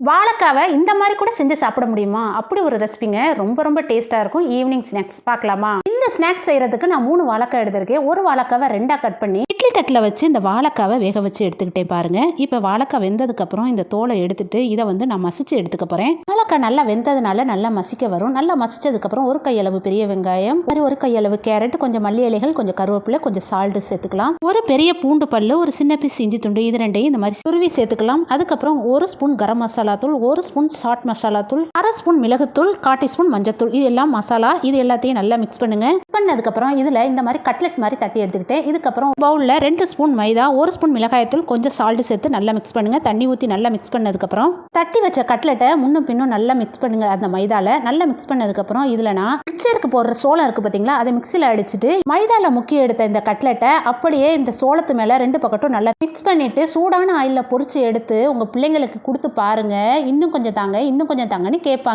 வாழைக்காவை இந்த மாதிரி கூட செஞ்சு சாப்பிட முடியுமா? அப்படி ஒரு ரெசிபிங்க. ரொம்ப ரொம்ப டேஸ்ட்டாக இருக்கும். ஈவினிங் ஸ்நாக்ஸ் பார்க்கலாமா? இந்த ஸ்நாக்ஸ் செய்கிறதுக்கு நான் 3 வாழைக்காய் எடுத்திருக்கேன். ஒரு வாழைக்காவை 2ஆக கட் பண்ணி இட்லி தட்டில் வச்சு இந்த வாழைக்காவை வேக வச்சு எடுத்துக்கிட்டேன் பாருங்க. இப்போ வாழைக்காய் வெந்ததுக்கப்புறம் இந்த தோலை எடுத்துட்டு இதை நான் மசிச்சு எடுத்துக்க போகிறேன். வாழைக்காய் நல்லா வெந்ததுனால நல்லா மசிக்க வரும். நல்லா மசிச்சதுக்கப்புறம் ஒரு கையளவு பெரிய வெங்காயம், ஒரு கையளவு கேரட், கொஞ்சம் மல்லி இலைகள், கொஞ்சம் கருவேப்பிலை, கொஞ்சம் சால்ட் சேர்த்துக்கலாம். ஒரு பெரிய பூண்டு பல்லு, ஒரு சின்ன பீஸ் இஞ்சி துண்டு, இது ரெண்டையும் இந்த மாதிரி துருவி சேர்த்துக்கலாம். அதுக்கப்புறம் 1 ஸ்பூன் கரம் மசாலா தூள், 1 ஸ்பூன் சாட் மசாலா தூள், 1/2 ஸ்பூன் மிளகுத்தூள், 1/4 டீஸ்பூன் மஞ்சத்தூள், இது எல்லாம் மசாலா. இது எல்லாத்தையும் நல்லா மிக்ஸ் பண்ணுங்க. பண்ணதுக்கப்புறம் இதில் இந்த மாதிரி கட்லெட் மாதிரி தட்டி எடுத்துக்கிட்டேன். இதுக்கப்புறம் பவுலில் 2 ஸ்பூன் மைதா, 1 ஸ்பூன் மிளகாயத்தூள், கொஞ்சம் சால்ட் சேர்த்து நல்லா மிக்ஸ் பண்ணுங்க. தண்ணி ஊற்றி நல்லா மிக்ஸ் பண்ணதுக்கப்புறம் தட்டி வச்ச கட்லெட்டை முன்னும் பின்னும் நல்லா மிக்ஸ் பண்ணுங்க. அந்த மைதாவில் நல்லா மிக்ஸ் பண்ணதுக்கப்புறம் இதில் நான் மிக்சருக்கு போடுற சோளம் இருக்குது பார்த்தீங்களா, அதை மிக்சியில் அடிச்சுட்டு மைதாவில் முக்கி எடுத்த இந்த கட்லெட்டை அப்படியே இந்த சோளத்து மேலே 2 பக்கட்டும் நல்லா மிக்ஸ் பண்ணிட்டு சூடான ஆயிலில் பொரிச்சு எடுத்து உங்கள் பிள்ளைங்களுக்கு கொடுத்து பாருங்க. இன்னும் கொஞ்சம் தாங்க, இன்னும் கொஞ்சம் தாங்கன்னு கேட்பாங்க.